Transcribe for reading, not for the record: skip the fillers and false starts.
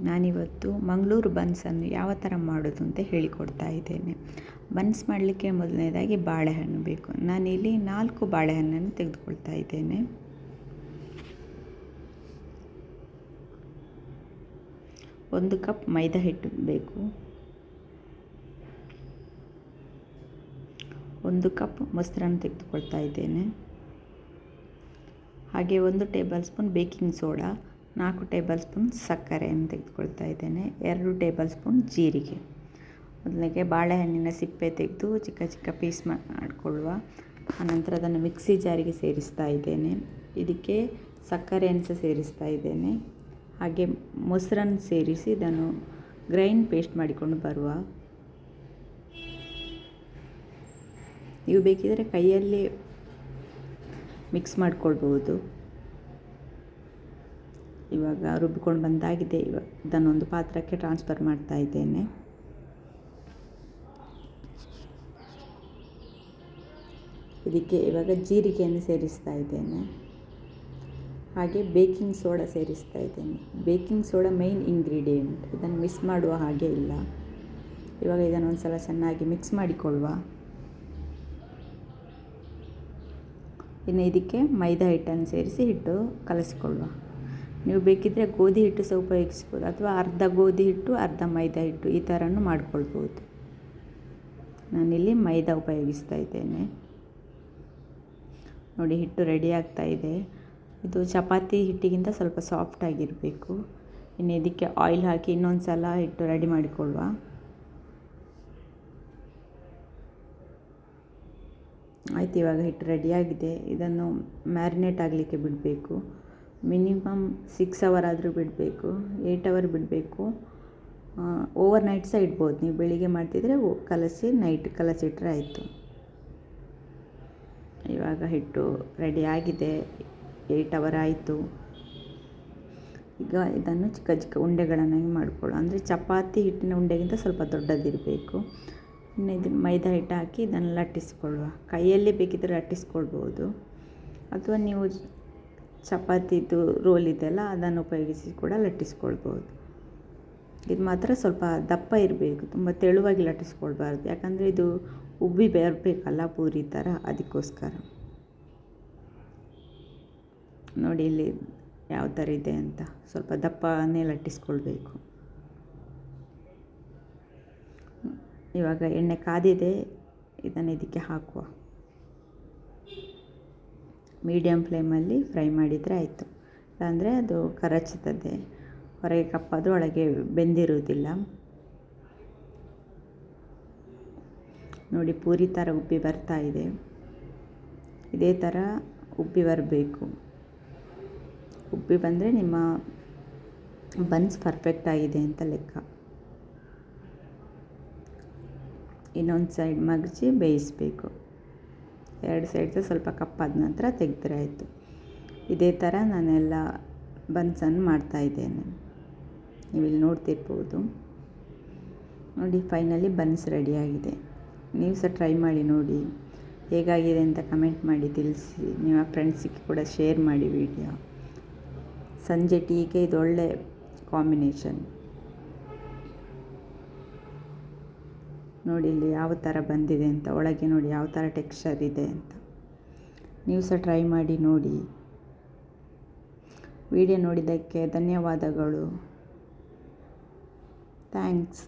ನಾನಿವತ್ತು ಮಂಗಳೂರು ಬನ್ಸನ್ನು ಯಾವ ಥರ ಮಾಡೋದು ಅಂತ ಹೇಳಿಕೊಡ್ತಾ ಇದ್ದೇನೆ. ಬನ್ಸ್ ಮಾಡಲಿಕ್ಕೆ ಮೊದಲನೇದಾಗಿ ಬಾಳೆಹಣ್ಣು ಬೇಕು. ನಾನಿಲ್ಲಿ 4 ಬಾಳೆಹಣ್ಣನ್ನು ತೆಗೆದುಕೊಳ್ತಾ ಇದ್ದೇನೆ. ಒಂದು ಕಪ್ ಮೈದಾ ಹಿಟ್ಟು ಬೇಕು. 1 ಕಪ್ ಮೊಸರನ್ನು ತೆಗೆದುಕೊಳ್ತಾ ಇದ್ದೇನೆ. ಹಾಗೆ 1 table spoon baking soda, 4 table spoon ಸಕ್ಕರೆಯನ್ನು ತೆಗೆದುಕೊಳ್ತಾ ಇದ್ದೇನೆ. 2 ಟೇಬಲ್ ಸ್ಪೂನ್ ಜೀರಿಗೆ. ಮೊದಲಿಗೆ ಬಾಳೆಹಣ್ಣಿನ ಸಿಪ್ಪೆ ತೆಗೆದು ಚಿಕ್ಕ ಚಿಕ್ಕ ಪೀಸ್ ಮಾಡಿಕೊಳ್ಳುವ. ಆನಂತರ ಅದನ್ನು ಮಿಕ್ಸಿ ಜಾರಿಗೆ ಸೇರಿಸ್ತಾ ಇದ್ದೇನೆ. ಇದಕ್ಕೆ ಸಕ್ಕರೆಯನ್ನು ಸಹ ಸೇರಿಸ್ತಾ ಇದ್ದೇನೆ. ಹಾಗೆ ಮೊಸರನ್ನು ಸೇರಿಸಿ ಇದನ್ನು ಗ್ರೈಂಡ್ ಪೇಸ್ಟ್ ಮಾಡಿಕೊಂಡು ಬರುವ. ನೀವು ಬೇಕಿದ್ದರೆ ಕೈಯಲ್ಲಿ ಮಿಕ್ಸ್ ಮಾಡಿಕೊಳ್ಬೋದು. ಇವಾಗ ರುಬ್ಬಿಕೊಂಡು ಬಂದಾಗಿದೆ. ಇವಾಗ ಇದನ್ನೊಂದು ಪಾತ್ರಕ್ಕೆ ಟ್ರಾನ್ಸ್ಫರ್ ಮಾಡ್ತಾ ಇದ್ದೇನೆ. ಇದಕ್ಕೆ ಇವಾಗ ಜೀರಿಗೆಯನ್ನು ಸೇರಿಸ್ತಾ ಇದ್ದೇನೆ. ಹಾಗೆ ಬೇಕಿಂಗ್ ಸೋಡಾ ಸೇರಿಸ್ತಾ ಇದ್ದೇನೆ. ಬೇಕಿಂಗ್ ಸೋಡಾ ಮೈನ್ ಇಂಗ್ರೀಡಿಯೆಂಟ್, ಇದನ್ನು ಮಿಸ್ ಮಾಡುವ ಹಾಗೆ ಇಲ್ಲ. ಇವಾಗ ಇದನ್ನು ಒಂದು ಸಲ ಚೆನ್ನಾಗಿ ಮಿಕ್ಸ್ ಮಾಡಿಕೊಳ್ಳುವ. ಇನ್ನು ಇದಕ್ಕೆ ಮೈದಾ ಹಿಟ್ಟನ್ನು ಸೇರಿಸಿ ಹಿಟ್ಟು ಕಲಸಿಕೊಳ್ಳುವ. ನೀವು ಬೇಕಿದ್ದರೆ ಗೋಧಿ ಹಿಟ್ಟು ಸಹ ಉಪಯೋಗಿಸ್ಬೋದು, ಅಥವಾ ಅರ್ಧ ಗೋಧಿ ಹಿಟ್ಟು ಅರ್ಧ ಮೈದಾ ಹಿಟ್ಟು ಈ ಥರನೂ ಮಾಡ್ಕೊಳ್ಬೋದು. ನಾನಿಲ್ಲಿ ಮೈದಾ ಉಪಯೋಗಿಸ್ತಾ ಇದ್ದೇನೆ. ನೋಡಿ, ಹಿಟ್ಟು ರೆಡಿ ಆಗ್ತಾ ಇದೆ. ಇದು ಚಪಾತಿ ಹಿಟ್ಟಿಗಿಂತ ಸ್ವಲ್ಪ ಸಾಫ್ಟ್ ಆಗಿರಬೇಕು. ಇನ್ನು ಇದಕ್ಕೆ ಆಯಿಲ್ ಹಾಕಿ ಇನ್ನೊಂದು ಸಲ ಹಿಟ್ಟು ರೆಡಿ ಮಾಡಿಕೊಳ್ಳುವ. ಆಯ್ತು, ಇವಾಗ ಹಿಟ್ಟು ರೆಡಿಯಾಗಿದೆ. ಇದನ್ನು ಮ್ಯಾರಿನೇಟ್ ಆಗಲಿಕ್ಕೆ ಬಿಡಬೇಕು. ಮಿನಿಮಮ್ 6 ಅವರ್ ಆದರೂ ಬಿಡಬೇಕು, 8 ಅವರ್ ಬಿಡಬೇಕು. ಓವರ್ ನೈಟ್ ಸಹ ಇಡ್ಬೋದು. ನೀವು ಬೆಳಿಗ್ಗೆ ಮಾಡ್ತಿದ್ರೆ ಕಲಸಿ ನೈಟ್ ಕಲಸಿಟ್ರೆ ಆಯಿತು. ಇವಾಗ ಹಿಟ್ಟು ರೆಡಿ ಆಗಿದೆ. 8 ಅವರ್ ಆಯಿತು. ಈಗ ಇದನ್ನು ಚಿಕ್ಕ ಚಿಕ್ಕ ಉಂಡೆಗಳನ್ನಾಗಿ ಮಾಡಿಕೊಳ್ಳು. ಅಂದರೆ ಚಪಾತಿ ಹಿಟ್ಟಿನ ಉಂಡೆಗಿಂತ ಸ್ವಲ್ಪ ದೊಡ್ಡದಿರಬೇಕು. ಇನ್ನು ಇದನ್ನು ಮೈದಾ ಹಿಟ್ಟು ಹಾಕಿ ಇದನ್ನು ಲಟ್ಟಿಸ್ಕೊಳ್ಳುವ. ಕೈಯಲ್ಲಿ ಬೇಕಿದ್ದರೆ ಲಟ್ಟಿಸ್ಕೊಳ್ಬೋದು, ಅಥವಾ ನೀವು ಚಪಾತಿದು ರೋಲ್ ಇದೆಯಲ್ಲ ಅದನ್ನು ಉಪಯೋಗಿಸಿ ಕೂಡ ಲಟ್ಟಿಸ್ಕೊಳ್ಬೋದು. ಇದು ಮಾತ್ರ ಸ್ವಲ್ಪ ದಪ್ಪ ಇರಬೇಕು, ತುಂಬ ತೆಳುವಾಗಿ ಲಟ್ಟಿಸ್ಕೊಳ್ಬಾರ್ದು. ಯಾಕಂದರೆ ಇದು ಉಬ್ಬಿ ಬರಬೇಕಲ್ಲ ಪೂರಿ ಥರ, ಅದಕ್ಕೋಸ್ಕರ. ನೋಡಿ ಇಲ್ಲಿ ಯಾವ ಥರ ಇದೆ ಅಂತ, ಸ್ವಲ್ಪ ದಪ್ಪನೇ ಲಟ್ಟಿಸ್ಕೊಳ್ಬೇಕು. ಇವಾಗ ಎಣ್ಣೆ ಕಾದಿದೆ, ಇದನ್ನು ಇದಕ್ಕೆ ಹಾಕುವ. ಮೀಡಿಯಮ್ ಫ್ಲೇಮಲ್ಲಿ ಫ್ರೈ ಮಾಡಿದರೆ ಆಯಿತು. ಇಲ್ಲಾಂದರೆ ಅದು ಕರಚುತ್ತದೆ, ಹೊರಗೆ ಕಪ್ಪದು ಒಳಗೆ ಬೆಂದಿರುವುದಿಲ್ಲ. ನೋಡಿ, ಪೂರಿ ಥರ ಉಬ್ಬಿ ಬರ್ತಾ ಇದೆ. ಇದೇ ಥರ ಉಬ್ಬಿ ಬರಬೇಕು. ಉಬ್ಬಿ ಬಂದರೆ ನಿಮ್ಮ ಬನ್ಸ್ ಪರ್ಫೆಕ್ಟ್ ಆಗಿದೆ ಅಂತ ಲೆಕ್ಕ. ಇನ್ನೊಂದು ಸೈಡ್ ಮಗ್ಚಿ ಬೇಯಿಸಬೇಕು. 2 ಸೈಡ್ ಸಹ ಸ್ವಲ್ಪ ಕಪ್ಪಾದ ನಂತರ ತೆಗೆದ್ರೆ ಆಯಿತು. ಇದೇ ಥರ ನಾನೆಲ್ಲ ಬನ್ಸನ್ನು ಮಾಡ್ತಾಯಿದ್ದೇನೆ. ನೀವಿಲ್ಲಿ ನೋಡ್ತಿರ್ಬೋದು. ನೋಡಿ, ಫೈನಲಿ ಬನ್ಸ್ ರೆಡಿಯಾಗಿದೆ. ನೀವು ಸಹ ಟ್ರೈ ಮಾಡಿ ನೋಡಿ, ಹೇಗಾಗಿದೆ ಅಂತ ಕಮೆಂಟ್ ಮಾಡಿ ತಿಳಿಸಿ. ನಿಮ್ಮ ಫ್ರೆಂಡ್ಸಿಗೆ ಕೂಡ ಶೇರ್ ಮಾಡಿ ವಿಡಿಯೋ. ಸಂಜೆ ಟೀಗೆ ಇದು ಒಳ್ಳೆ ಕಾಂಬಿನೇಷನ್. ನೋಡಿ ಇಲ್ಲಿ ಯಾವ ಥರ ಬಂದಿದೆ ಅಂತ, ಒಳಗೆ ನೋಡಿ ಯಾವ ಥರ ಟೆಕ್ಸ್ಚರ್ ಇದೆ ಅಂತ. ನೀವು ಸಹ ಟ್ರೈ ಮಾಡಿ ನೋಡಿ. ವಿಡಿಯೋ ನೋಡಿದ್ದಕ್ಕೆ ಧನ್ಯವಾದಗಳು. ಥ್ಯಾಂಕ್ಸ್.